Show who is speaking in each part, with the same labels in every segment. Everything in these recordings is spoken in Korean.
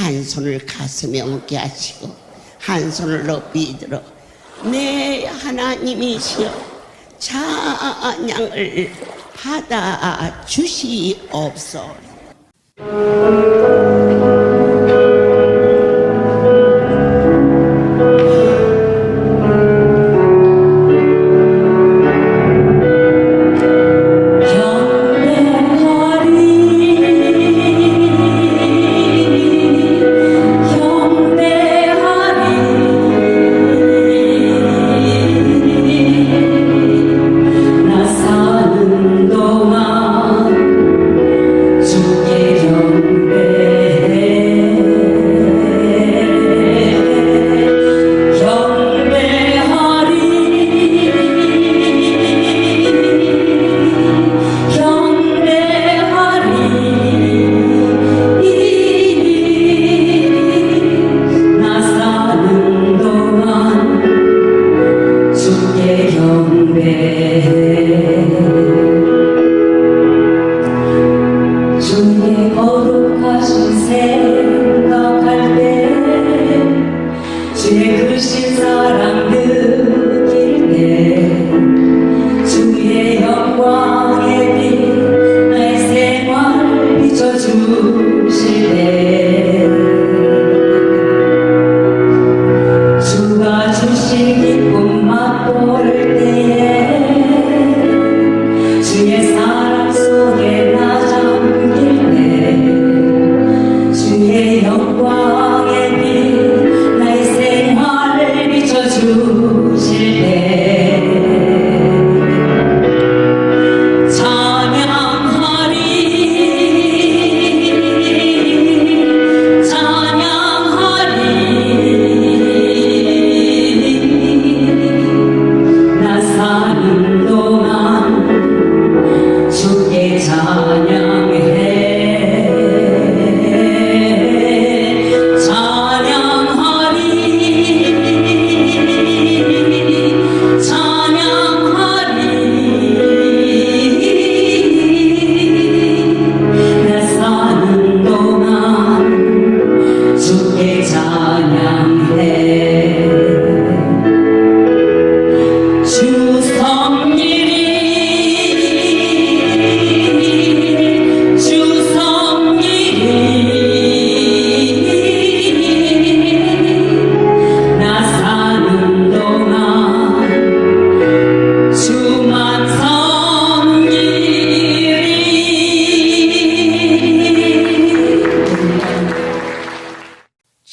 Speaker 1: 한 손을 가슴에 얹게 하시고 한 손을 높이 들어 내 하나님이시여 찬양을 받아 주시옵소서.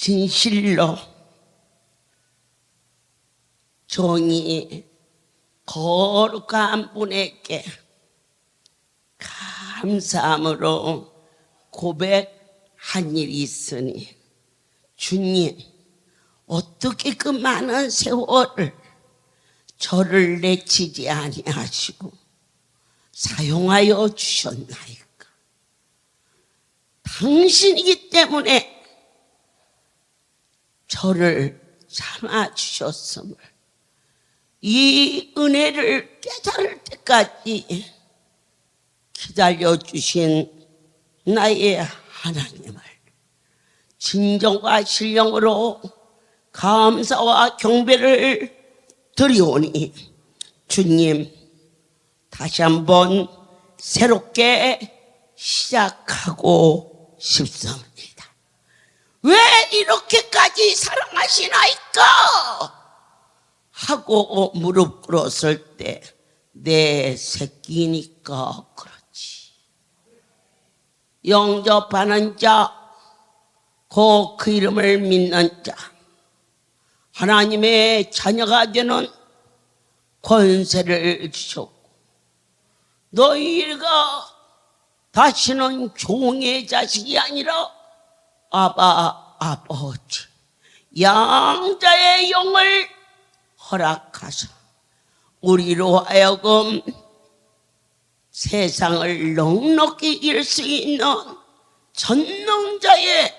Speaker 1: 진실로 종이 거룩한 분에게 감사함으로 고백한 일이 있으니 주님 어떻게 그 많은 세월을 저를 내치지 아니하시고 사용하여 주셨나이까. 당신이기 때문에 저를 참아주셨음을 이 은혜를 깨달을 때까지 기다려주신 나의 하나님을 진정과 신령으로 감사와 경배를 드리오니 주님 다시 한번 새롭게 시작하고 싶습니다. 왜 이렇게까지 사랑하시나이까? 하고 무릎 꿇었을 때 내 새끼니까 그렇지. 영접하는 자, 곧 그 이름을 믿는 자, 하나님의 자녀가 되는 권세를 주셨고 너희가 다시는 종의 자식이 아니라 아바 아버지 양자의 영을 허락하사 우리로 하여금 세상을 넉넉히 이길 수 있는 전능자의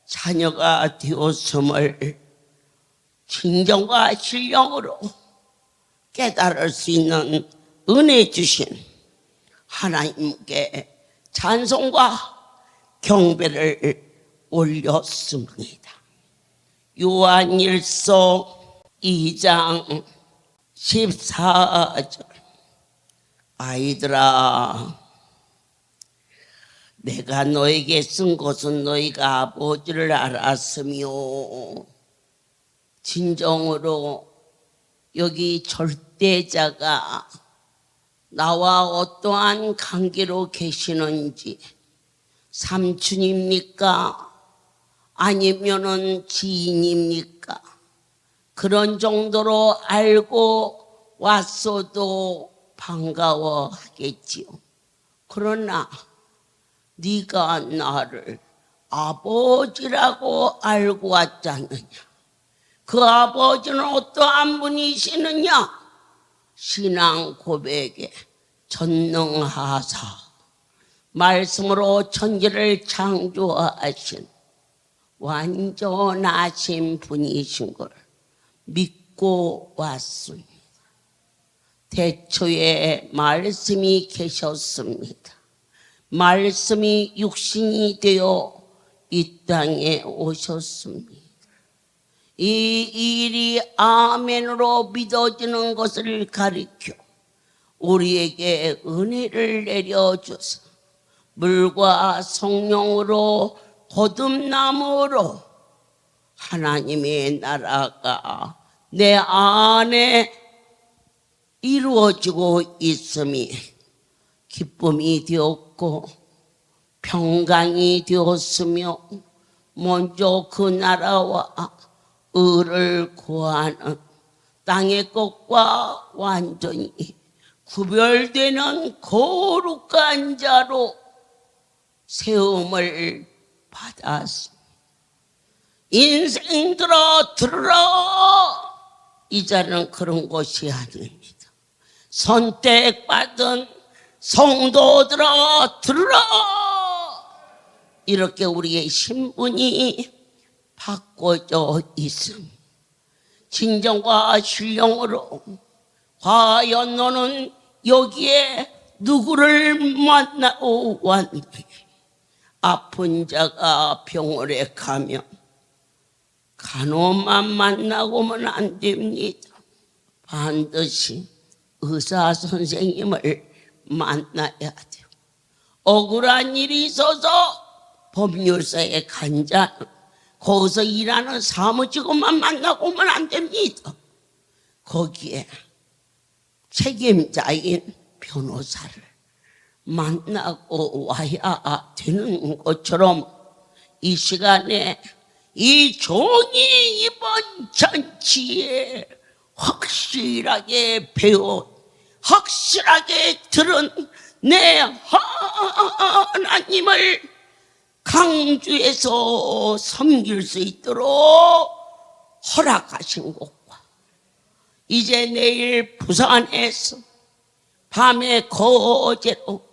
Speaker 1: 자녀가 되었음을 진정과 신령으로 깨달을 수 있는 은혜 주신 하나님께 찬송과 경배를 올렸습니다. 요한일서 2장 14절. 아이들아, 내가 너에게 쓴 것은 너희가 아버지를 알았으며, 진정으로 여기 절대자가 나와 어떠한 관계로 계시는지, 삼촌입니까? 아니면은 지인입니까? 그런 정도로 알고 왔어도 반가워하겠지요. 그러나 네가 나를 아버지라고 알고 왔잖느냐? 그 아버지는 어떠한 분이시느냐? 신앙 고백에 전능하사 말씀으로 천지를 창조하신 완전하신 분이신 걸 믿고 왔습니다. 태초에 말씀이 계셨습니다. 말씀이 육신이 되어 이 땅에 오셨습니다. 이 일이 아멘으로 믿어지는 것을 가리켜 우리에게 은혜를 내려줘서 물과 성령으로 거듭남으로 하나님의 나라가 내 안에 이루어지고 있음이 기쁨이 되었고 평강이 되었으며, 먼저 그 나라와 의를 구하는 땅의 것과 완전히 구별되는 거룩한 자로 세움을 받았습니다. 인생들아 들으라. 이 자는 그런 것이 아닙니다. 선택받은 성도들아 들으라. 이렇게 우리의 신분이 바꿔져 있습니다. 진정과 신령으로 과연 너는 여기에 누구를 만나고 왔느냐? 아픈 자가 병원에 가면 간호만 만나고는 안 됩니다. 반드시 의사 선생님을 만나야 돼요. 억울한 일이 있어서 법률사에 간 자는 거기서 일하는 사무직원만 만나고 오면 안 됩니다. 거기에 책임자인 변호사를 만나고 와야 되는 것처럼 이 시간에 이 종이 이번 잔치에 확실하게 배운, 확실하게 들은 내 하나님을 강주에서 섬길 수 있도록 허락하신 것과, 이제 내일 부산에서 밤에 거제로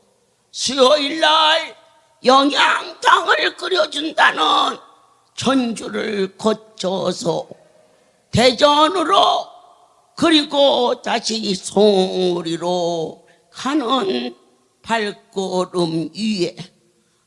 Speaker 1: 수요일날 영양탕을 끓여준다는 전주를 거쳐서 대전으로, 그리고 다시 송리로 가는 발걸음 위에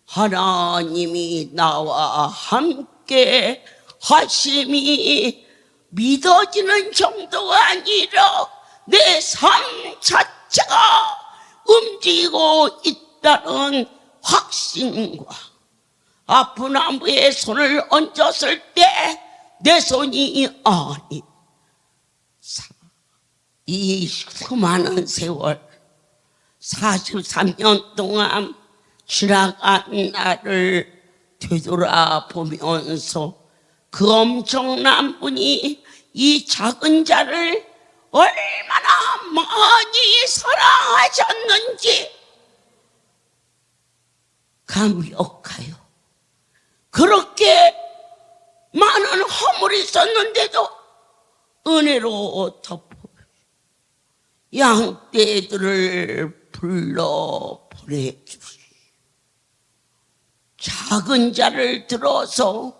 Speaker 1: 하나님이 나와 함께 하심이 믿어지는 정도가 아니라 내 삶 자체가 움직이고 있다는 확신과, 아픈 안부에 손을 얹었을 때 내 손이 아니, 이 수많은 세월 43년 동안 지나간 나를 되돌아보면서 그 엄청난 분이 이 작은 자를 얼마나 많이 사랑하셨는지 감격하여, 그렇게 많은 허물이 있었는데도 은혜로 덮어 양떼들을 불러 보내주시오. 작은 자를 들어서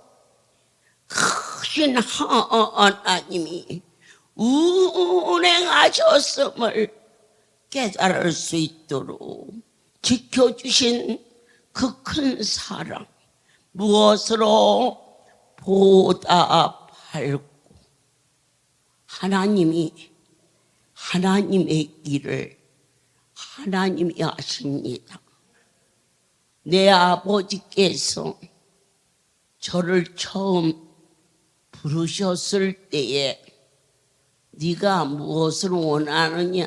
Speaker 1: 크신 하나님이 운행하셨음을 깨달을 수 있도록 지켜주신 그 큰 사랑, 무엇으로 보답할꼬? 하나님의 일을 하나님이 하십니다. 내 아버지께서 저를 처음 부르셨을 때에 네가 무엇을 원하느냐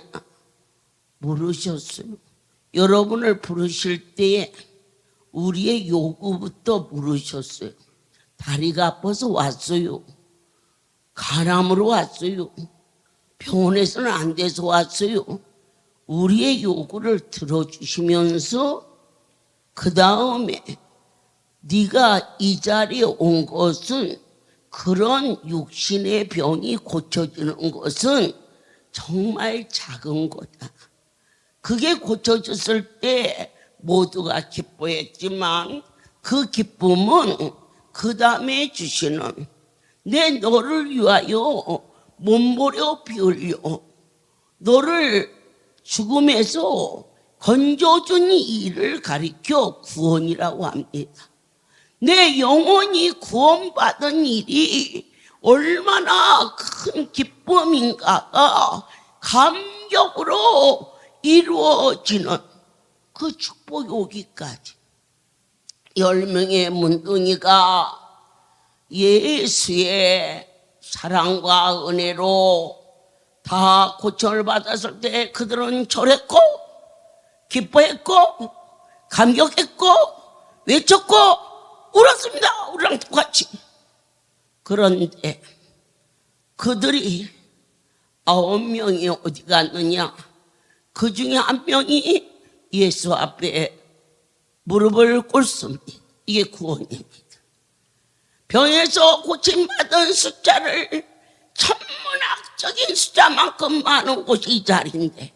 Speaker 1: 물으셨어요. 여러분을 부르실 때에 우리의 요구부터 물으셨어요. 다리가 아파서 왔어요. 간암으로 왔어요. 병원에서는 안 돼서 왔어요. 우리의 요구를 들어주시면서 그 다음에 네가 이 자리에 온 것은 그런 육신의 병이 고쳐지는 것은 정말 작은 거다. 그게 고쳐졌을 때 모두가 기뻐했지만 그 기쁨은 그 다음에 주시는 내 너를 위하여 몸부려 피 흘려 너를 죽음에서 건져준 일을 가리켜 구원이라고 합니다. 내 영혼이 구원받은 일이 얼마나 큰 기쁨인가가 감격으로 이루어지는 그 축복이 오기까지 10명의 문둥이가 예수의 사랑과 은혜로 다 고침을 받았을 때 그들은 절했고 기뻐했고 감격했고 외쳤고 울었습니다. 우리랑 똑같이. 그런데 그들이 9명이 어디 갔느냐? 그 중에 한 명이 예수 앞에 무릎을 꿇습니다. 이게 구원입니다. 병에서 고침받은 숫자를 천문학적인 숫자만큼 많은 곳이 이 자리인데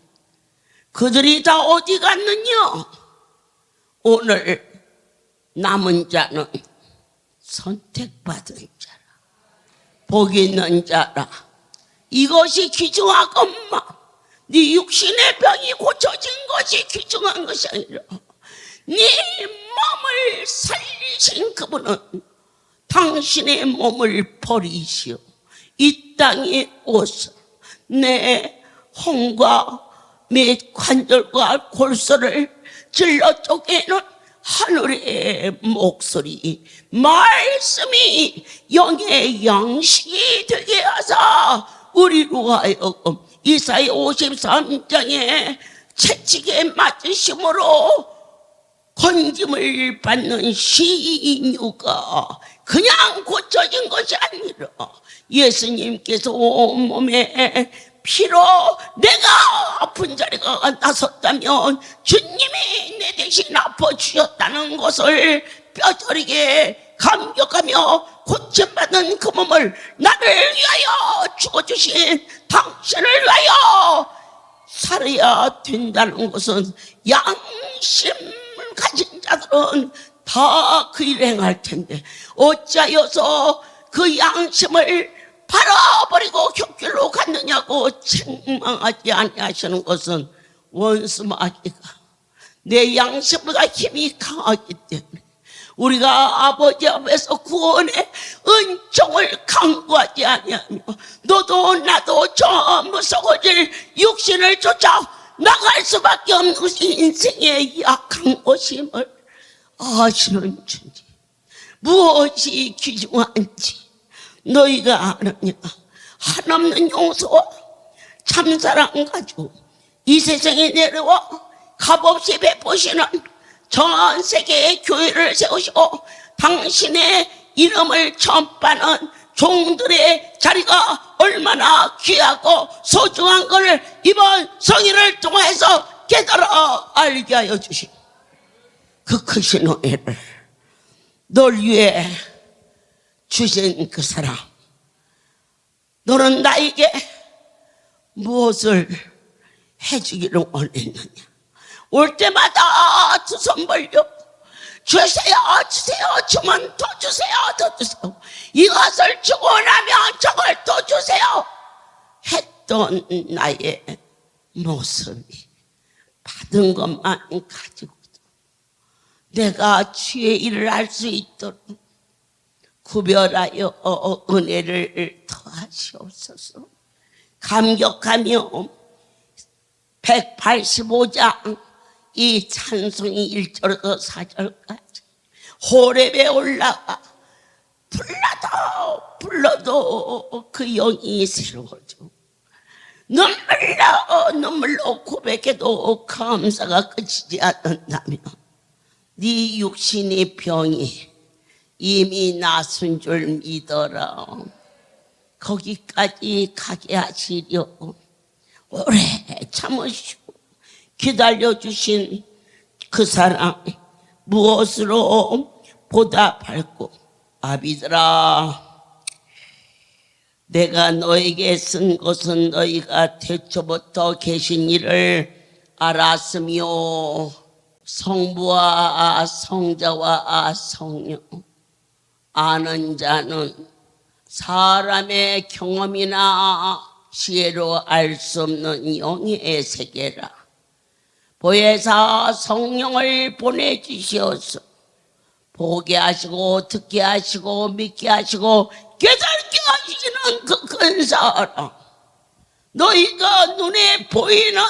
Speaker 1: 그들이 다 어디 갔느냐? 오늘 남은 자는 선택받은 자라, 복 있는 자라. 이것이 귀중하건만 네 육신의 병이 고쳐진 것이 귀중한 것이 아니라 네 몸을 살리신 그분은 당신의 몸을 버리시오 이 땅에 오서 내 혼과 및 관절과 골수를 찔러 쪼개는 하늘의 목소리 말씀이 영의 양식이 되게 하사 우리로 하여금 이사야 53장에 채찍에 맞으심으로 건짐을 받는 시인유가 그냥 고쳐진 것이 아니라 예수님께서 온몸에 피로 내가 아픈 자리가 나섰다면 주님이 내 대신 아파주셨다는 것을 뼈저리게 감격하며 고침받은 그 몸을 나를 위하여 죽어주신 당신을 위하여 살아야 된다는 것은 양심을 가진 자들은 다 그 일을 행할 텐데 어찌하여서 그 양심을 팔아버리고 곁길로 갔느냐고 책망하지 아니하시는 것은 원수 마귀가 내 양심보다 힘이 강하기 때문에 우리가 아버지 앞에서 구원의 은총을 강구하지 아니하며 너도 나도 전부 썩어질 육신을 쫓아 나갈 수밖에 없는 것이 인생의 약한 것임을 아시는 주님, 무엇이 귀중한지 너희가 아느냐? 한없는 용서와 참사랑 가지고 이 세상에 내려와 값없이 베푸시는 전 세계의 교회를 세우시고 당신의 이름을 전파하는 종들의 자리가 얼마나 귀하고 소중한 것을 이번 성인을 통해서 깨달아 알게 하여 주시고 그 크신 은혜를 널 위해 주신 그 사랑, 너는 나에게 무엇을 해주기를 원했느냐? 올 때마다 두 손 벌려 주세요, 주세요, 주면 더 주세요, 더 주세요. 이것을 주고 나면 저걸 더 주세요 했던 나의 모습이 받은 것만 가지고 내가 주의 일을 할 수 있도록 구별하여 은혜를 더하시옵소서. 감격하며 185장 이 찬송이 1절부터 4절까지 호렙에 올라가 불러도 그 영이 새로워져. 눈물로 고백해도 감사가 끝이지 않는다며 네 육신의 병이 이미 나순 줄 믿어라. 거기까지 가게 하시려 오래 참으시고 기다려주신 그 사랑 무엇으로 보답할고, 아비들아, 내가 너에게 쓴 것은 너희가 태초부터 계신 일을 알았으며 성부와 성자와 성령 아는 자는 사람의 경험이나 지혜로 알 수 없는 영의 세계라. 보혜사 성령을 보내주시어서 보게 하시고 듣게 하시고 믿게 하시고 깨닫게 하시는 그 큰 사랑, 너희가 눈에 보이는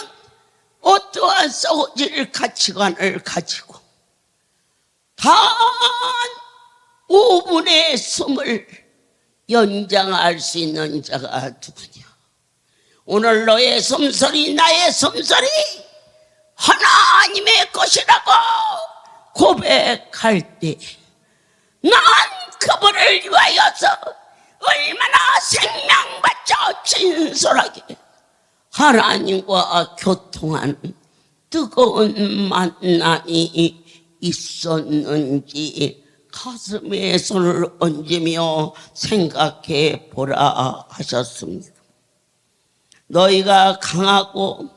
Speaker 1: 어떠한 썩어질 가치관을 가지고 단 5분의 숨을 연장할 수 있는 자가 누구냐? 오늘 너의 숨소리, 나의 숨소리 하나님의 것이라고 고백할 때 난 그분을 위하여서 얼마나 생명받쳐 진솔하게 하나님과 교통하는 뜨거운 만남이 있었는지 가슴에 손을 얹으며 생각해 보라 하셨습니다. 너희가 강하고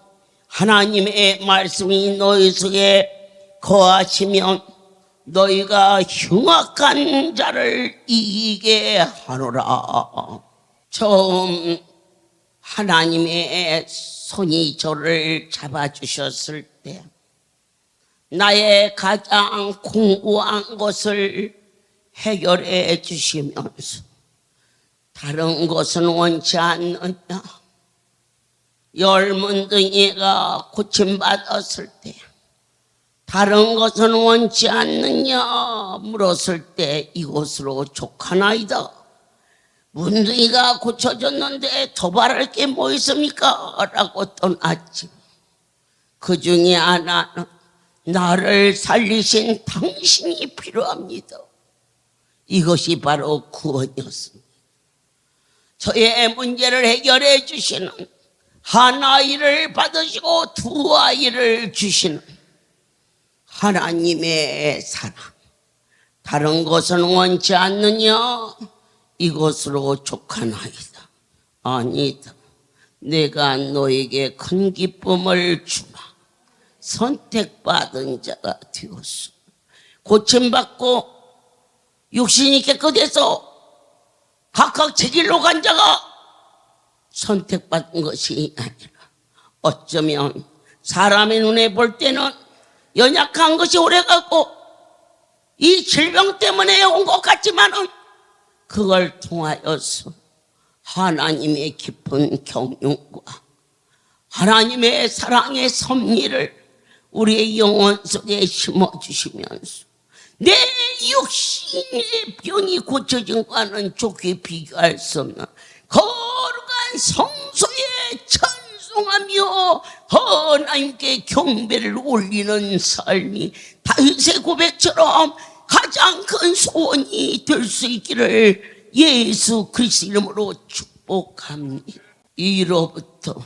Speaker 1: 하나님의 말씀이 너희 속에 거하시면 너희가 흉악한 자를 이기게 하노라. 처음 하나님의 손이 저를 잡아주셨을 때 나의 가장 공고한 것을 해결해 주시면서 다른 것은 원치 않느냐, 열문둥이가 고침받았을 때 다른 것은 원치 않느냐 물었을 때 이곳으로 족하나이다. 문둥이가 고쳐졌는데 더 바랄 게 뭐 있습니까? 라고 떠났지. 그 중에 하나는 나를 살리신 당신이 필요합니다. 이것이 바로 구원이었습니다. 저의 문제를 해결해 주시는, 한 아이를 받으시고 두 아이를 주시는 하나님의 사랑, 다른 것은 원치 않느냐? 이것으로 족하나이다. 아니다. 내가 너에게 큰 기쁨을 주마. 선택받은 자가 되었어. 고침받고 육신이 깨끗해서 각각 제 길로 간 자가 선택받은 것이 아니라, 어쩌면 사람의 눈에 볼 때는 연약한 것이 오래가고 이 질병 때문에 온 것 같지만은 그걸 통하여서 하나님의 깊은 경륜과 하나님의 사랑의 섭리를 우리의 영혼 속에 심어주시면서 내 육신의 병이 고쳐진과는 좋게 비교할 수 없는 거룩한 성소에 찬송하며 하나님께 경배를 올리는 삶이 다윗의 고백처럼 가장 큰 소원이 될 수 있기를 예수 그리스도 이름으로 축복합니다. 이로부터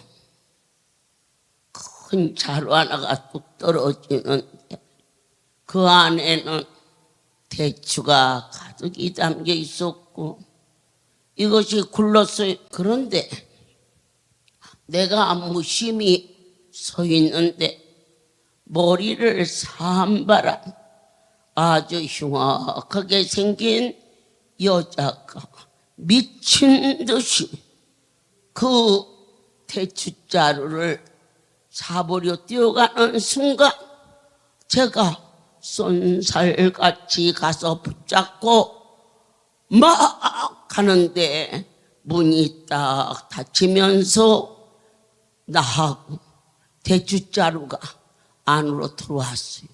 Speaker 1: 큰 자루 하나가 뚝 떨어지는데 그 안에는 대추가 가득히 담겨 있었고 이것이 굴렀어요. 그런데 내가 무심히 서 있는데 머리를 산바람 아주 흉악하게 생긴 여자가 미친 듯이 그 대추자루를 사버려 뛰어가는 순간 제가 쏜살같이 가서 붙잡고 막 가는데 문이 딱 닫히면서 나하고 대주자루가 안으로 들어왔어요.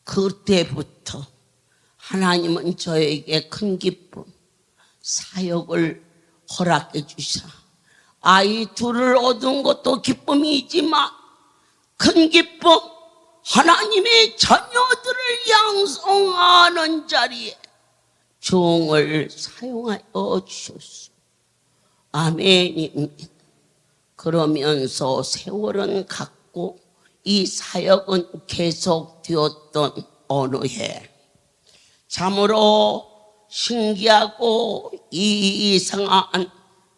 Speaker 1: 그때부터 하나님은 저에게 큰 기쁨, 사역을 허락해 주셔. 아이 둘을 얻은 것도 기쁨이지만 큰 기쁨, 하나님의 자녀들을 양성하는 자리에 종을 사용하여 주셨소. 아멘입니다. 그러면서 세월은 갔고 이 사역은 계속되었던 어느 해, 참으로 신기하고 이상한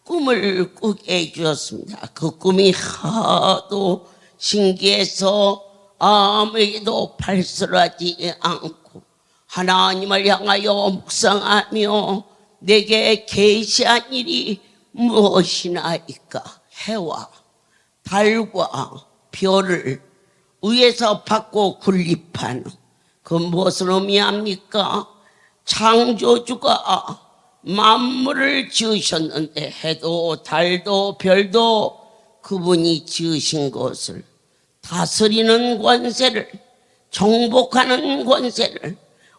Speaker 1: 꿈을 꾸게 해주셨습니다. 그 꿈이 하도 신기해서 아무에게도 발설하지 않고 하나님을 향하여 묵상하며 내게 계시한 일이 무엇이나이까. 해와 달과 별을 위에서 받고 군립하는 그 무엇을 의미합니까? 창조주가 만물을 지으셨는데 해도 달도 별도 그분이 지으신 것을 다스리는 권세를, 정복하는 권세를,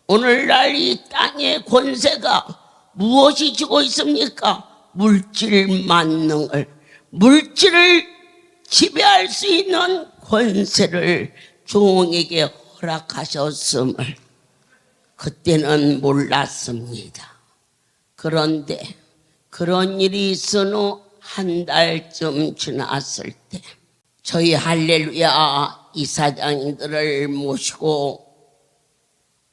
Speaker 1: 오늘날 이 땅의 권세가 무엇이 지고 있습니까? 물질 만능을, 물질을 지배할 수 있는 권세를 종에게 허락하셨음을 그때는 몰랐습니다. 그런데 그런 일이 있은 후 한 달쯤 지났을 때 저희 할렐루야 이사장들을 모시고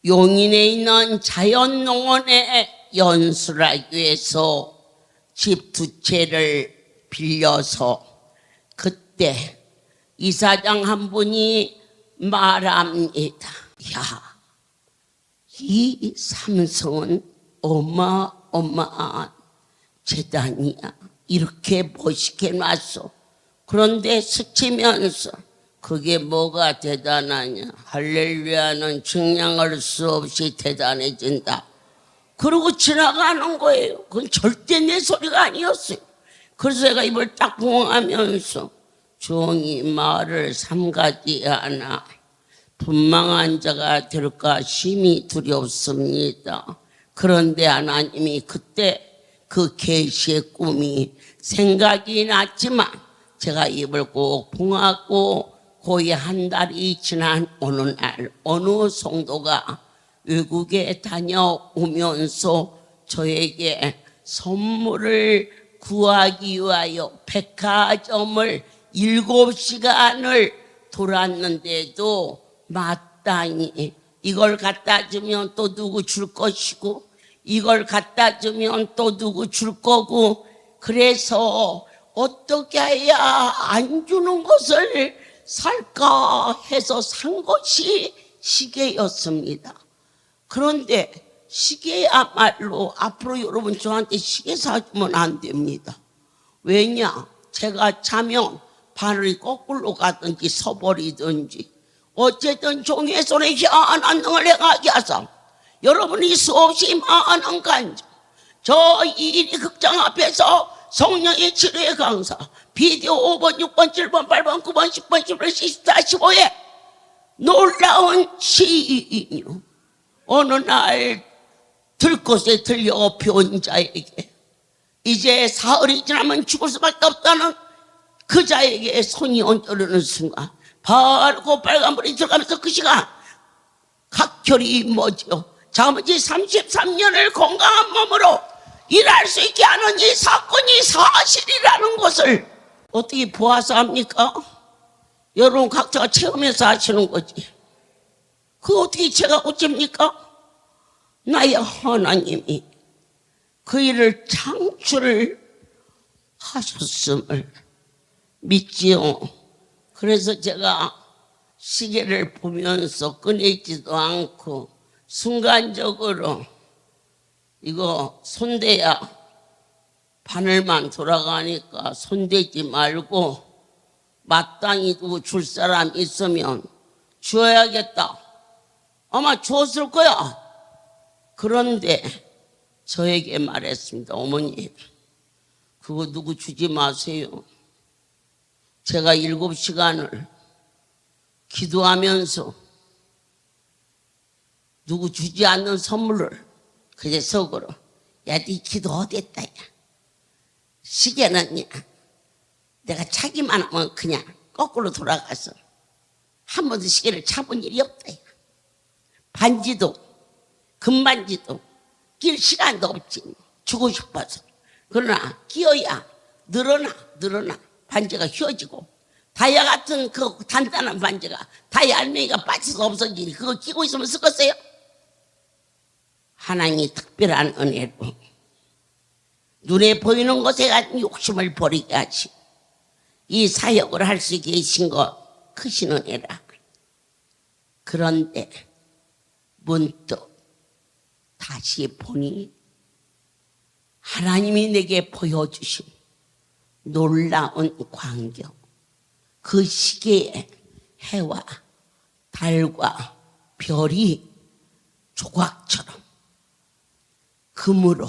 Speaker 1: 용인에 있는 자연농원에 연수하기 위해서 집 2채를 빌려서 그때 이사장 한 분이 말합니다. 야, 이 삼성은 어마어마한 재단이야. 이렇게 멋있게 놨어. 그런데 스치면서 그게 뭐가 대단하냐. 할렐루야는 증량할 수 없이 대단해진다. 그러고 지나가는 거예요. 그건 절대 내 소리가 아니었어요. 그래서 제가 입을 딱 봉하면서 종이 말을 삼가지 않아 분망한 자가 될까 심히 두렵습니다. 그런데 하나님이 그때 그 계시의 꿈이 생각이 났지만 제가 입을 꼭 봉하고 거의 한 달이 지난 어느 날 어느 성도가 외국에 다녀오면서 저에게 선물을 구하기 위하여 백화점을 7시간을 돌았는데도 마땅히 이걸 갖다 주면 또 누구 줄 것이고 이걸 갖다 주면 또 누구 줄 거고 그래서 어떻게 해야 안 주는 것을 살까 해서 산 것이 시계였습니다. 그런데 시계야말로 앞으로 여러분 저한테 시계 사주면 안 됩니다. 왜냐? 제가 자면 바늘이 거꾸로 가든지 서버리든지 어쨌든 종의 손에 희한한 능을 행하게 하사 여러분이 수없이 많은 간증, 저 이리 극장 앞에서 성령의 치료의 강사 비디오 5번, 6번, 7번, 8번, 9번, 10번, 11번, 14, 15에 놀라운 시인이요. 어느 날 들것에 들려 변자에게 이제 사흘이 지나면 죽을 수밖에 없다는 그 자에게 손이 얹어르는 순간 바로 그 빨간불이 들어가면서 그 시간 각혈이 멎어 자머지 33년을 건강한 몸으로 일할 수 있게 하는 이 사건이 사실이라는 것을 어떻게 보아서 합니까? 여러분 각자가 체험해서 하시는 거지. 그거 어떻게 제가 어쩝니까? 나의 하나님이 그 일을 창출을 하셨음을 믿지요. 그래서 제가 시계를 보면서 꺼내지도 않고 순간적으로 이거 손대야 바늘만 돌아가니까 손대지 말고 마땅히 두고 줄 사람 있으면 줘야겠다. 아마 주었을 거야. 그런데 저에게 말했습니다. 어머니, 그거 누구 주지 마세요. 제가 7시간을 기도하면서 누구 주지 않는 선물을 그제 속으로, 야, 네 기도 어딨다, 야. 시계는요, 내가 차기만 하면 그냥 거꾸로 돌아가서 한 번도 시계를 차본 일이 없다, 야. 반지도 금반지도 낄 시간도 없지. 주고 싶어서. 그러나 끼어야 늘어나 반지가 휘어지고, 다이아 같은 그 단단한 반지가 다이아 알맹이가 빠져서 없어지니 그거 끼고 있으면 쓰겠어요? 하나님이 특별한 은혜로 눈에 보이는 것에 가진 욕심을 버리게 하시고 이 사역을 할 수 계신 것 크신 은혜라. 그런데 문득 다시 보니 하나님이 내게 보여주신 놀라운 광경, 그 시계에 해와 달과 별이 조각처럼 금으로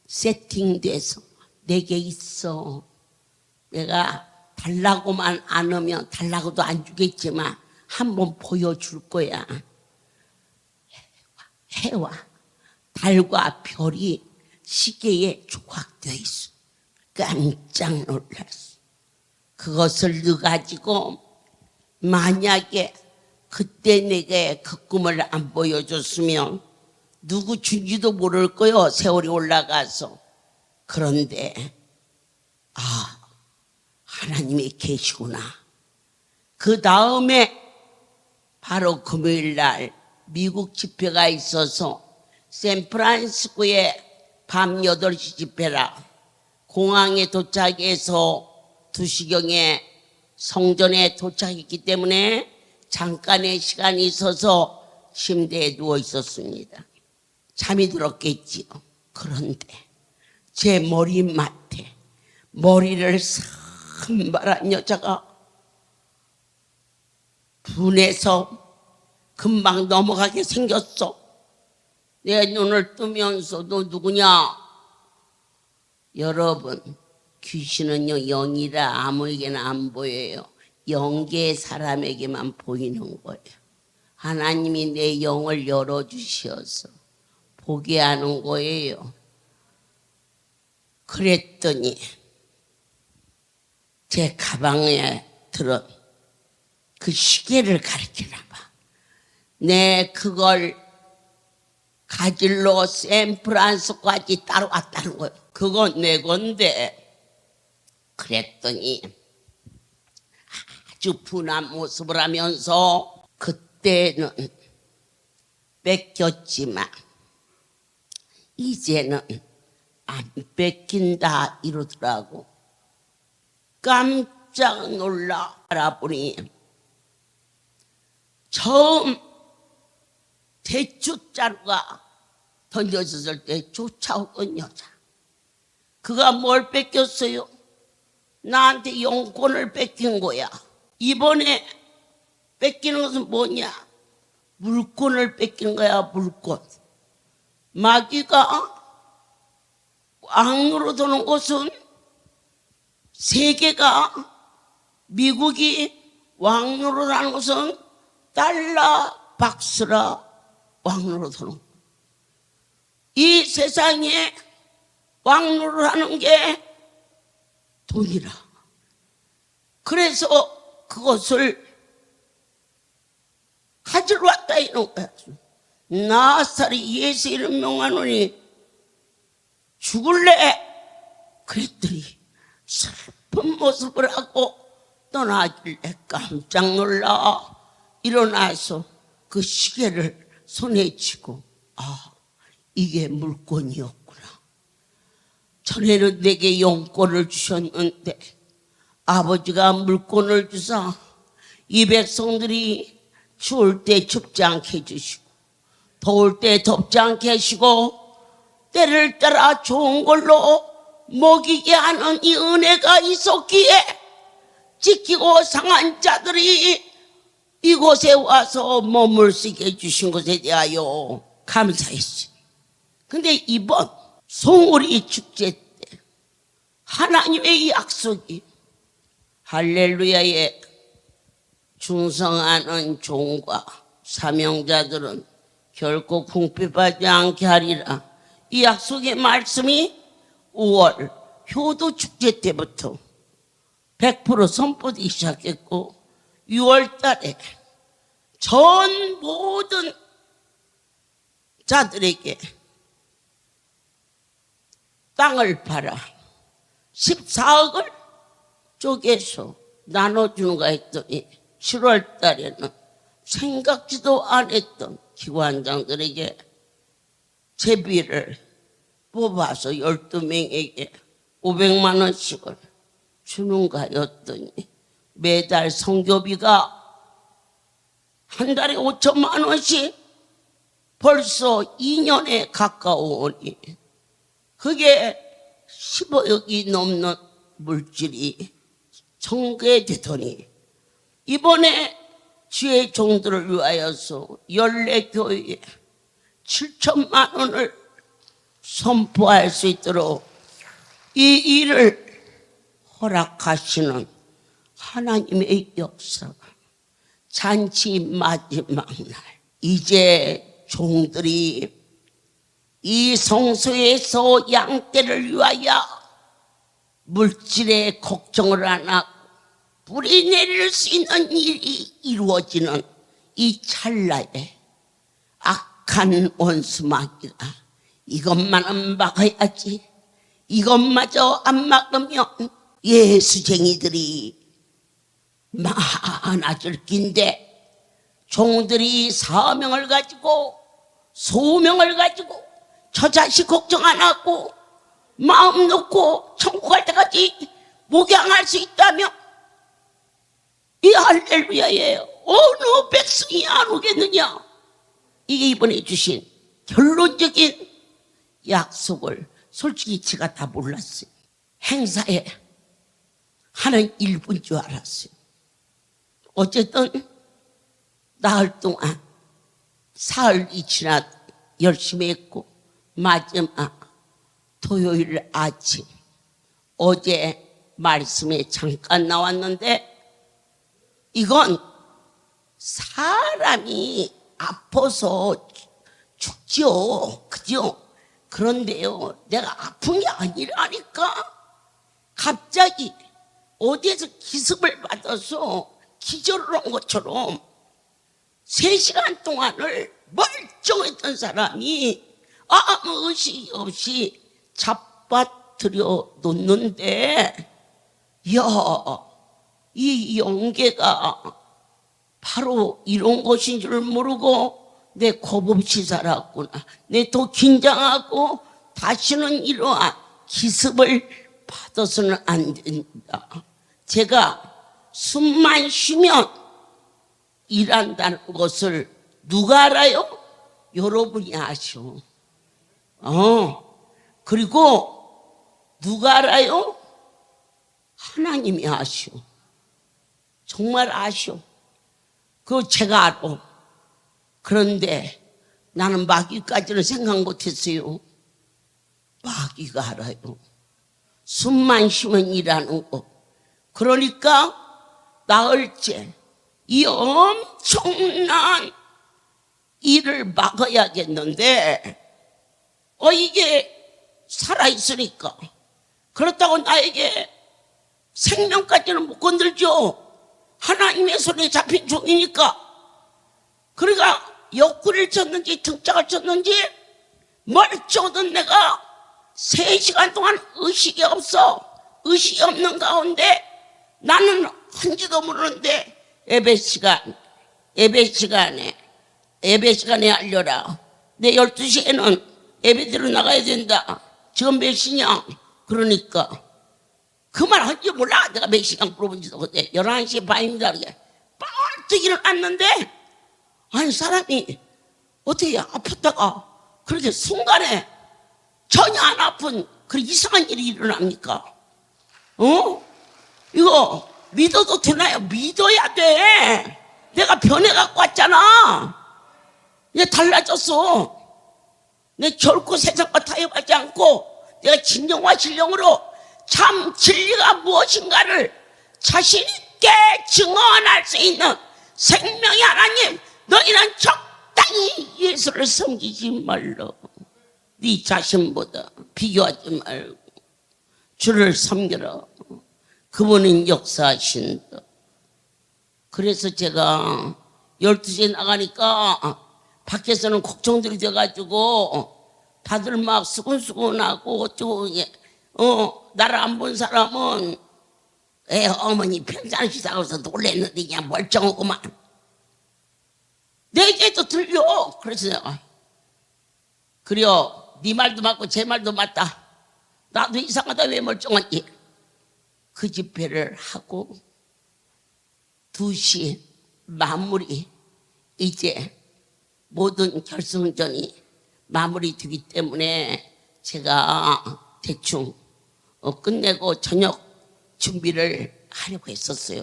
Speaker 1: 세팅돼서 내게 있어. 내가 달라고만 안 하면 달라고도 안 주겠지만 한번 보여줄 거야. 해와 달과 별이 시계에 조각되어 있어. 깜짝 놀랐어. 그것을 넣어가지고 만약에 그때 내게 그 꿈을 안 보여줬으면 누구 준지도 모를 거요. 세월이 올라가서. 그런데 하나님이 계시구나. 그 다음에 바로 금요일날 미국 집회가 있어서 샌프란시스코에 밤 8시 집회라 공항에 도착해서 2시경에 성전에 도착했기 때문에 잠깐의 시간이 있어서 침대에 누워 있었습니다. 잠이 들었겠지요. 그런데 제 머리맡에 머리를 산발한 여자가 분해서 금방 넘어가게 생겼어. 내 눈을 뜨면서 너 누구냐? 여러분, 귀신은요 영이라 아무에게나 안 보여요. 영계의 사람에게만 보이는 거예요. 하나님이 내 영을 열어주셔서 보게 하는 거예요. 그랬더니 제 가방에 들은 그 시계를 가리키나 봐. 내 그걸 가질러 샌프란시스코까지 따라왔다는 거예요. 그건 내 건데. 그랬더니 아주 분한 모습을 하면서 그때는 뺏겼지만 이제는 안 뺏긴다 이러더라고. 깜짝 놀라 알아보니 처음 대추자루가 던져졌을 때 쫓아오던 여자. 그가 뭘 뺏겼어요? 나한테 용돈을 뺏긴 거야. 이번에 뺏기는 것은 뭐냐? 물건을 뺏긴 거야, 물건. 마귀가 왕으로 도는 것은 세계가 미국이 왕으로 가는 것은 달러 박스라 왕으로 도는 거야. 이 세상에 왕으로 하는 게 돈이라. 그래서 그것을 가지러 왔다 이런 거야. 나사리 예수 이름 명하노니 죽을래? 그랬더니 슬픈 모습을 하고 떠나길래 깜짝 놀라 일어나서 그 시계를 손에 쥐고 이게 물건이었구나. 전에는 내게 용돈을 주셨는데 아버지가 물건을 주사 이 백성들이 추울 때 춥지 않게 해주시고 더울 때 덥지 않게 하시고 때를 따라 좋은 걸로 먹이게 하는 이 은혜가 있었기에 지키고 상한 자들이 이곳에 와서 머물 수 있게 해주신 것에 대하여 감사했어요. 근데 이번 송오리 축제 때 하나님의 약속이 할렐루야에 충성하는 종과 사명자들은 결코 궁핍하지 않게 하리라. 이 약속의 말씀이 5월 효도 축제 때부터 100% 선포되기 시작했고 6월 달에 전 모든 자들에게 땅을 팔아 14억을 쪼개서 나눠주는가 했더니 7월 달에는 생각지도 않았던 기관장들에게 제비를 뽑아서 12명에게 500만 원씩을 주는가 했더니 매달 선교비가 한 달에 5천만 원씩 벌써 2년에 가까워오니 그게 15억이 넘는 물질이 전개되더니 이번에 주의 종들을 위하여서 14교회에 7천만 원을 선포할 수 있도록 이 일을 허락하시는 하나님의 역사가 잔치 마지막 날 이제 종들이 이 성소에서 양떼를 위하여 물질에 걱정을 안 하고 뿌리 내릴 수 있는 일이 이루어지는 이 찰나에 악한 원수마귀가 이것만은 막아야지, 이것마저 안 막으면 예수쟁이들이 많아질 낀데 종들이 사명을 가지고 소명을 가지고 저 자식 걱정 안 하고 마음 놓고 천국 갈 때까지 목양할 수 있다면 이 할렐루야에 어느 백성이 안 오겠느냐. 이게 이번에 주신 결론적인 약속을 솔직히 제가 다 몰랐어요. 행사에 하는 일부인 줄 알았어요. 어쨌든 나흘 동안 사흘이 지나 열심히 했고 마지막 토요일 아침 어제 말씀에 잠깐 나왔는데 이건 사람이 아파서 죽죠. 그죠? 그런데요, 내가 아픈 게 아니라니까. 갑자기 어디에서 기습을 받아서 기절을 한 것처럼 3시간 동안을 멀쩡했던 사람이 아무 의식 없이 잡아들여 놓는데, 이야, 이 영계가 바로 이런 것인 줄 모르고 내 겁없이 살았구나. 내 더 긴장하고 다시는 이러한 기습을 받아서는 안 된다. 제가 숨만 쉬면 일한다는 것을 누가 알아요? 여러분이 아셔. 그리고 누가 알아요? 하나님이 아셔. 정말 아셔. 그거 제가 알아. 그런데 나는 마귀까지는 생각 못했어요. 마귀가 알아요. 숨만 쉬면 일하는 거. 그러니까 나흘째 이 엄청난 일을 막아야겠는데 이게 살아있으니까 그렇다고 나에게 생명까지는 못 건들죠. 하나님의 손에 잡힌 종이니까. 그러니까 옆구리를 쳤는지 등짝을 쳤는지 멀쩡하던 내가 3시간 동안 의식이 없어. 의식이 없는 가운데 나는 한지도 모르는데 예배 시간에 알려라. 내 12시에는 예배대로 나가야 된다. 지금 몇 시냐? 그러니까 그 말 한지 몰라. 내가 몇 시간 물어본지도 그때 11시 반입니다. 뻘떡 일어났는데 아니 사람이 어떻게 아팠다가 그렇게 순간에 전혀 안 아픈 그런 이상한 일이 일어납니까? 이거 믿어도 되나요? 믿어야 돼. 내가 변해갖고 왔잖아. 내가 달라졌어. 내 결코 세상과 타협하지 않고 내가 진정과 신령으로 참 진리가 무엇인가를 자신 있게 증언할 수 있는 생명의 하나님, 너희는 적당히 예수를 섬기지 말라. 네 자신보다 비교하지 말고 주를 섬겨라. 그분은 역사하신다. 그래서 제가 12시에 나가니까 밖에서는 걱정들이 돼가지고 다들 막 수근수근하고 어쩌고 나를 안 본 사람은 어머니 편찮으시다고 해서 놀랬는데 그냥 멀쩡하고만. 내게도 들려. 그래서 내가 그래요, 네 말도 맞고 제 말도 맞다. 나도 이상하다. 왜 멀쩡하지? 그 집회를 하고 2시 마무리, 이제 모든 결승전이 마무리되기 때문에 제가 대충 끝내고 저녁 준비를 하려고 했었어요.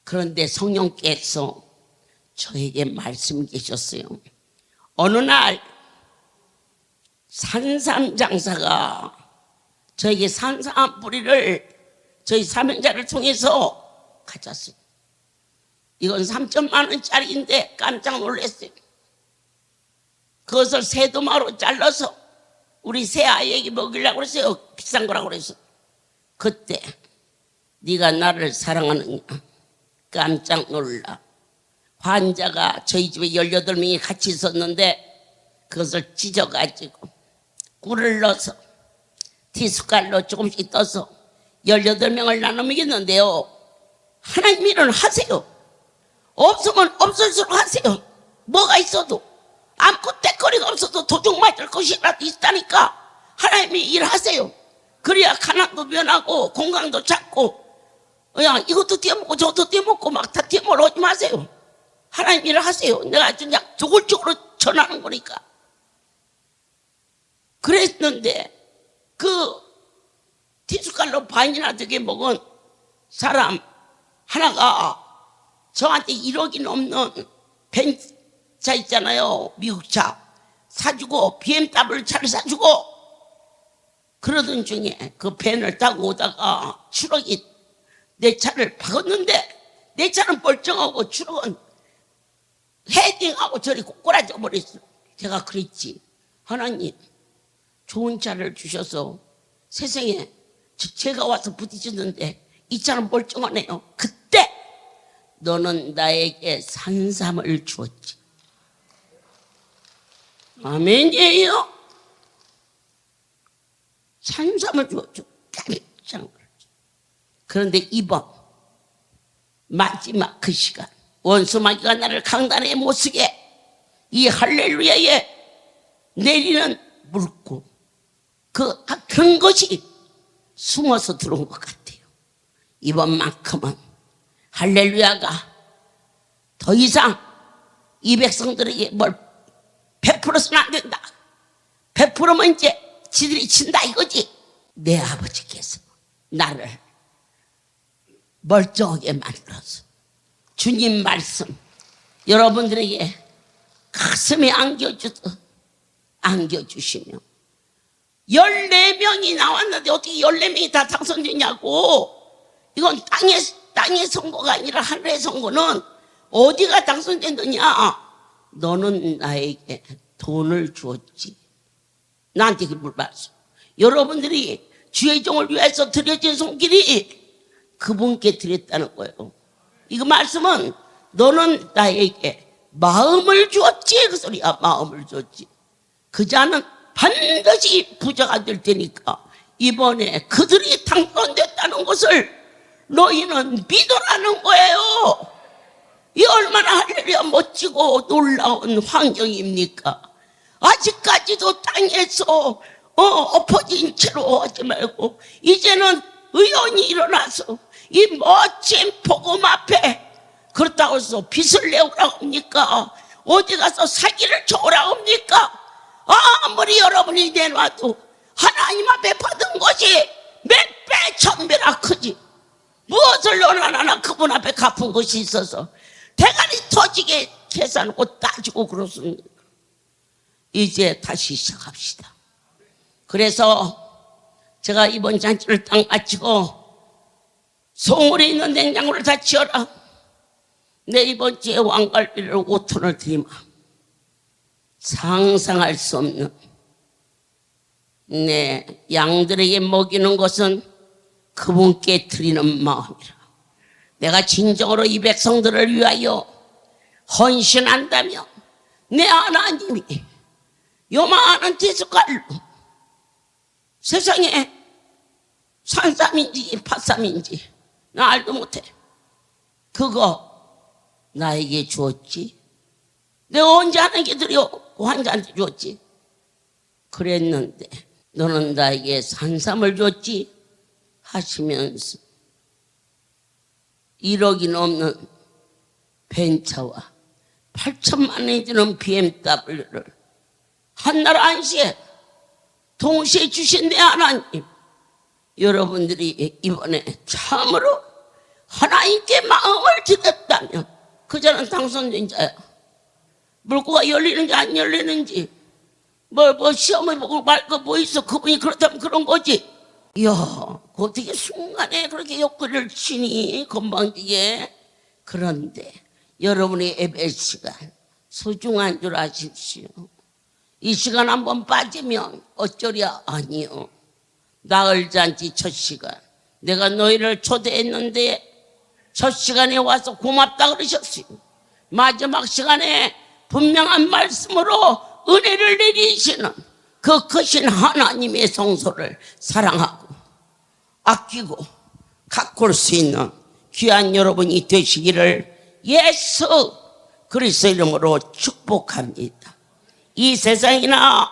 Speaker 1: 그런데 성령께서 저에게 말씀이 계셨어요. 어느 날 산삼장사가 저에게 산삼 뿌리를 저희 사명자를 통해서 가졌어요. 이건 3천만 원짜리인데 깜짝 놀랐어요. 그것을 세도마로 잘라서 우리 새 아이에게 먹이려고 그랬어요. 비싼 거라고 그래서. 그때 네가 나를 사랑하느냐? 깜짝 놀라. 환자가 저희 집에 18명이 같이 있었는데 그것을 찢어가지고 꿀을 넣어서 티숟갈로 조금씩 떠서 18명을 나눠 먹였는데요. 하나님 일은 하세요. 없으면 없을수록 하세요. 뭐가 있어도 아무것도 때거리가 없어도 도둑 맞을 것이라도 있다니까 하나님이 일하세요. 그래야 가난도 면하고 건강도 찾고 그냥 이것도 떼먹고 저것도 떼먹고 막 다 떼먹으러 오지 마세요. 하나님 일을 하세요. 내가 그냥 조골적으로 전하는 거니까. 그랬는데 그 티숟갈로 반이나 되게 먹은 사람 하나가 저한테 1억이 넘는 벤차 있잖아요. 미국 차 사주고 BMW 차를 사주고 그러던 중에 그 벤을 타고 오다가 추럭이 내 차를 박았는데 내 차는 멀쩡하고 추럭은 헤딩하고 저리 꼬꾸라져 버렸어. 제가 그랬지. 하나님 좋은 차를 주셔서 세상에 제가 와서 부딪혔는데 이 차는 멀쩡하네요. 그때 너는 나에게 산삼을 주었지. 아멘이에요. 산삼을 주었죠. 깜짝 놀랐죠. 그런데 이번 마지막 그 시간 원수마귀가 나를 강단에 못쓰게 이 할렐루야에 내리는 물고 그 큰 것이 숨어서 들어온 것 같아요. 이번만큼은 할렐루야가 더 이상 이 백성들에게 뭘 베풀어서는 안 된다. 베풀으면 이제 지들이 친다 이거지. 내 아버지께서 나를 멀쩡하게 만들어서 주님 말씀 여러분들에게 가슴에 안겨주시며 14명이 나왔는데 어떻게 14명이 다 당선되냐고. 이건 땅의 선거가 아니라 하늘의 선거는 어디가 당선됐느냐. 너는 나에게 돈을 주었지. 나한테 그 물어봤어. 여러분들이 주의 종을 위해서 드려진 손길이 그분께 드렸다는 거예요. 이거 말씀은 너는 나에게 마음을 주었지. 그 소리야. 마음을 줬지. 그 자는 반드시 부자가 될 테니까 이번에 그들이 당선됐다는 것을 너희는 믿으라는 거예요. 이 얼마나 할렐루야 멋지고 놀라운 환경입니까? 아직까지도 땅에서 엎어진 채로 하지 말고 이제는 의원이 일어나서 이 멋진 복음 앞에 그렇다고 해서 빚을 내오라고 합니까? 어디 가서 사기를 쳐오라고 합니까? 아무리 여러분이 내놔도 하나님 앞에 받은 것이 몇 배 천배나 크지. 무엇을 너나 나나 그분 앞에 갚은 것이 있어서 터지게 계산하고 따지고 그렇습니다. 이제 다시 시작합시다. 그래서 제가 이번 잔치를 딱 마치고 송울에 있는 냉장고를 다 치워라. 내 이번 주에 왕갈비를 5톤을 드리마. 상상할 수 없는 내 양들에게 먹이는 것은 그분께 드리는 마음이라. 내가 진정으로 이 백성들을 위하여 헌신한다면 내 하나님이 요만한 티숟갈로 세상에 산삼인지 팥삼인지 나 알도 못해. 그거 나에게 주었지. 내가 언제 하나님께 드려 환자한테 줬지. 그랬는데 너는 나에게 산삼을 줬지 하시면서 1억이 넘는 벤차와 8천만 원이 드는 BMW를 한날 안시에 동시에 주신 내 하나님, 여러분들이 이번에 참으로 하나님께 마음을 드렸다면 그자는 당선된 자야. 물고가 열리는지 안 열리는지 뭐 시험을 보고 말고 뭐 있어. 그분이 그렇다면 그런 거지. 이야, 어떻게 순간에 그렇게 옆구리를 치니 건방지게. 그런데 여러분의 예배 시간 소중한 줄 아십시오. 이 시간 한번 빠지면 어쩌랴. 아니요. 나흘잔치 첫 시간 내가 너희를 초대했는데 첫 시간에 와서 고맙다 그러셨어요. 마지막 시간에 분명한 말씀으로 은혜를 내리시는 그 크신 하나님의 성소를 사랑하고 아끼고 가꿀 수 있는 귀한 여러분이 되시기를 예수 그리스도 이름으로 축복합니다. 이 세상이나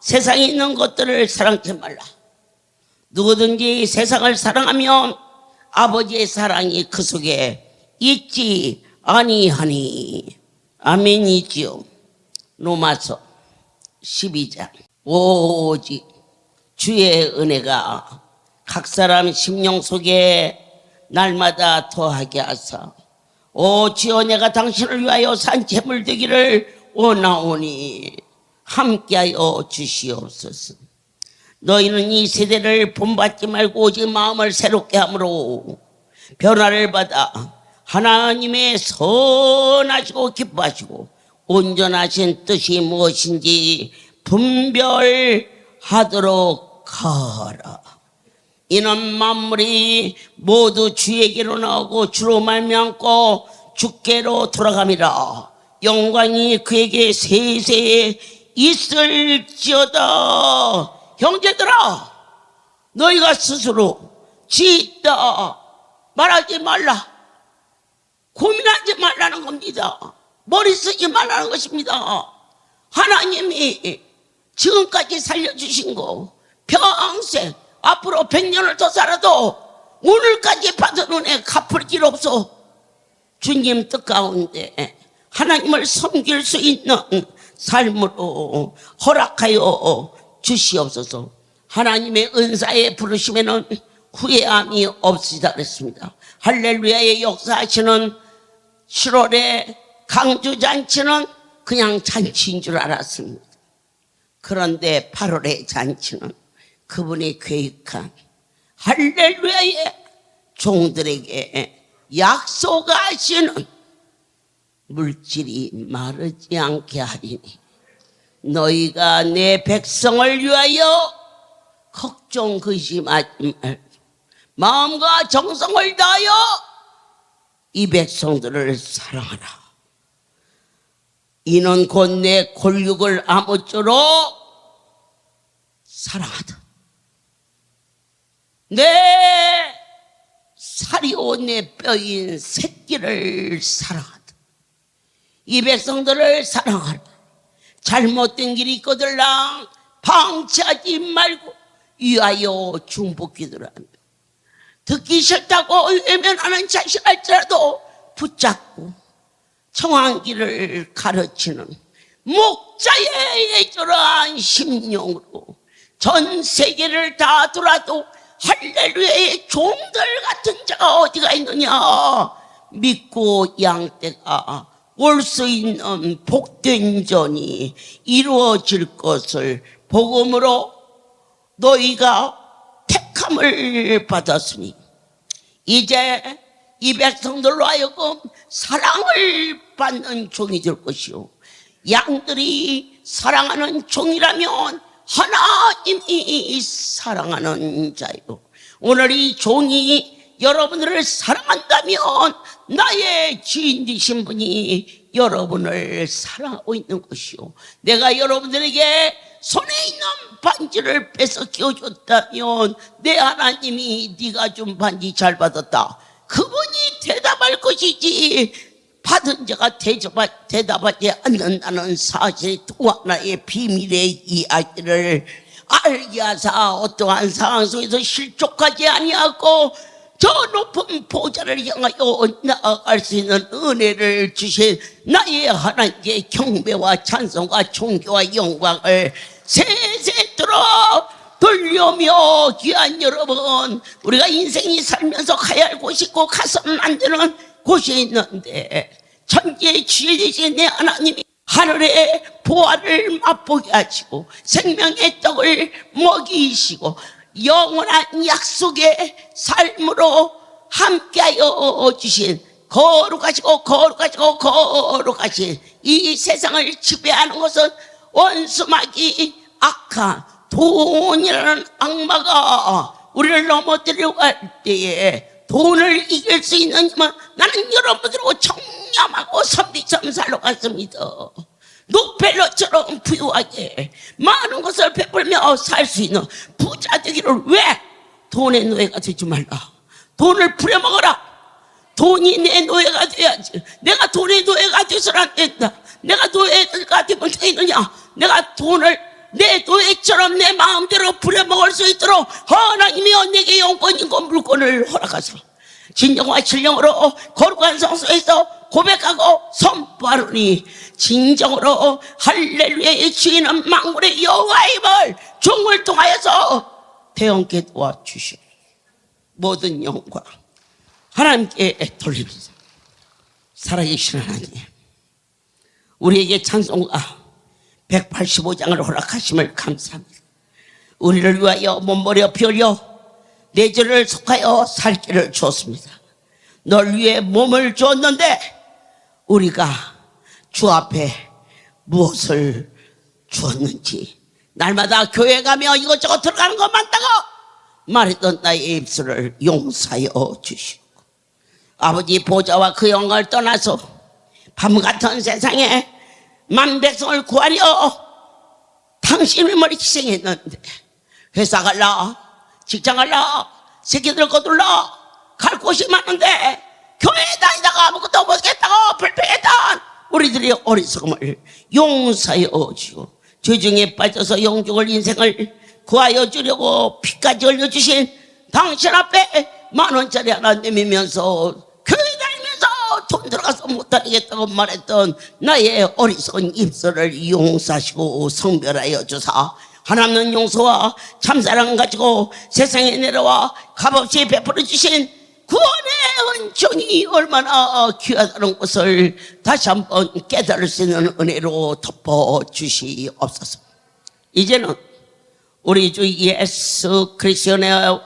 Speaker 1: 세상에 있는 것들을 사랑하지 말라. 누구든지 세상을 사랑하면 아버지의 사랑이 그 속에 있지 아니하니. 아멘이지요. 로마서 12장. 오직 주의 은혜가 각 사람 심령 속에 날마다 더하게 하사 오 주여 내가 당신을 위하여 산재물 되기를 원하오니 함께하여 주시옵소서. 너희는 이 세대를 본받지 말고 오직 마음을 새롭게 함으로 변화를 받아 하나님의 선하시고 기뻐하시고 온전하신 뜻이 무엇인지 분별하도록 하라. 이는 만물이 모두 주에게로 나오고 주로 말미암고 주께로 돌아감이라. 영광이 그에게 세세에 있을지어다. 형제들아, 너희가 스스로 지있다 말하지 말라. 고민하지 말라는 겁니다. 머리 쓰지 말라는 것입니다. 하나님이 지금까지 살려주신 거 평생 앞으로 100년을 더 살아도 오늘까지 받은 은혜 갚을 길 없어. 주님 뜻 가운데 하나님을 섬길 수 있는 삶으로 허락하여 주시옵소서. 하나님의 은사에 부르시면은 후회함이 없으시다 그랬습니다. 할렐루야의 역사하시는 7월의 강주잔치는 그냥 잔치인 줄 알았습니다. 그런데 8월의 잔치는 그분이 계획한 할렐루야의 종들에게 약속하시는 물질이 마르지 않게 하리니 너희가 내 백성을 위하여 걱정 근심하지 말고 마음과 정성을 다하여 이 백성들을 사랑하라. 이는 곧 내 골육을 아무쪼록 사랑하다. 내 살이오 내 뼈인 새끼를 사랑하다. 이 백성들을 사랑하라. 잘못된 길이 있거들랑 방치하지 말고 위하여 중복기도를 한다. 듣기 싫다고 외면하는 자식할지라도 붙잡고 청한길을 가르치는 목자의 애절한 심령으로 전 세계를 다 돌아도 할렐루야의 종들 같은 자가 어디가 있느냐. 믿고 양떼가 올 수 있는 복된 전이 이루어질 것을 복음으로 너희가 택함을 받았으니 이제 이 백성들로 하여금 사랑을 받는 종이 될 것이요, 양들이 사랑하는 종이라면 하나님이 사랑하는 자요. 오늘 이 종이 여러분들을 사랑한다면 나의 지인 되신 분이 여러분을 사랑하고 있는 것이요, 내가 여러분들에게 손에 있는 반지를 뺏어 끼워줬다면 내 하나님이 네가 준 반지 잘 받았다, 그분이 대답할 것이지 받은 자가 대답하지 않는다는 사실 또 하나의 비밀의 이야기를 알게 하사 어떠한 상황 속에서 실족하지 아니하고 저 높은 보좌를 향하여 나아갈 수 있는 은혜를 주신 나의 하나님께 경배와 찬송과 존귀와 영광을 세세들어 돌려며, 귀한 여러분, 우리가 인생이 살면서 가야 할 곳이 있고 가서는 안 되는 곳이 있는데 천지의 주인 되신 내 하나님이 하늘의 보화를 맛보게 하시고 생명의 떡을 먹이시고 영원한 약속의 삶으로 함께하여 주신 거룩하신 이 세상을 지배하는 것은 원수마귀 악한 돈이라는 악마가 우리를 넘어뜨리려고 할 때에 돈을 이길 수 있는 힘은 나는 여러분들하고 청렴하고 선비처럼 살러 갔습니다. 록펠러처럼 부유하게 많은 것을 베풀며 살 수 있는 부자 되기를. 왜? 돈의 노예가 되지 말라. 돈을 부려먹어라. 돈이 내 노예가 돼야지. 내가 돈의 노예가 돼서는 안 된다. 내가 노예가 되면 되느냐? 내가 돈을 내 노예처럼 내 마음대로 부려먹을 수 있도록 하나님이 내게 영권인과 물권을 허락하소서. 진정과 신령으로 거룩한 성소에서 고백하고 선포하노니 진정으로 할렐루야의 주인은 만군의 여호와임을 종을 통하여서 대언케 도와주시오. 모든 영광 하나님께 돌립니다. 살아계신 하나님, 우리에게 찬송가 185장을 허락하심을 감사합니다. 우리를 위하여 몸버려 피 흘려 내 죄를 속하여 살 길을 주었습니다. 널 위해 몸을 주었는데 우리가 주 앞에 무엇을 주었는지, 날마다 교회 가며 이것저것 들어가는 것 많다고 말했던 나의 입술을 용서하여 주시고, 아버지 보좌와 그 영광을 떠나서 밤같은 세상에 만 백성을 구하려 당신의 머리 희생했는데 회사 갈라, 직장 갈라, 새끼들 거둘러 갈 곳이 많은데 교회에 다니다가 아무것도 못하겠다고 불평했던 우리들의 어리석음을 용서하여 주시고, 죄중에 빠져서 영적을 인생을 구하여 주려고 피까지 흘려주신 당신 앞에 10,000원짜리 하나 내밀면서 교회 다니면서 돈 들어가서 못하겠다고 말했던 나의 어리석은 입술을 용서하시고 성별하여 주사 하나님은 용서와 참사랑 가지고 세상에 내려와 값없이 베풀어 주신 구원의 은총이 얼마나 귀하다는 것을 다시 한번 깨달을 수 있는 은혜로 덮어주시옵소서. 이제는 우리 주 예수 그리스도의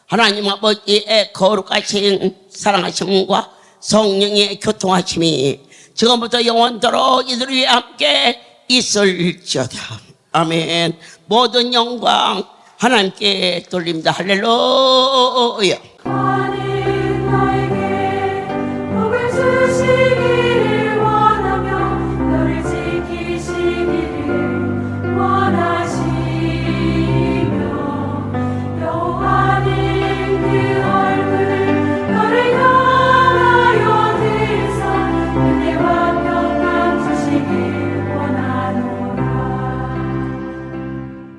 Speaker 1: 하나님 아버지의 거룩하신 사랑하심과 성령의 교통하심이 지금부터 영원토록 이들 위해 함께 있을지어다. 아멘. 모든 영광 하나님께 돌립니다. 할렐루야.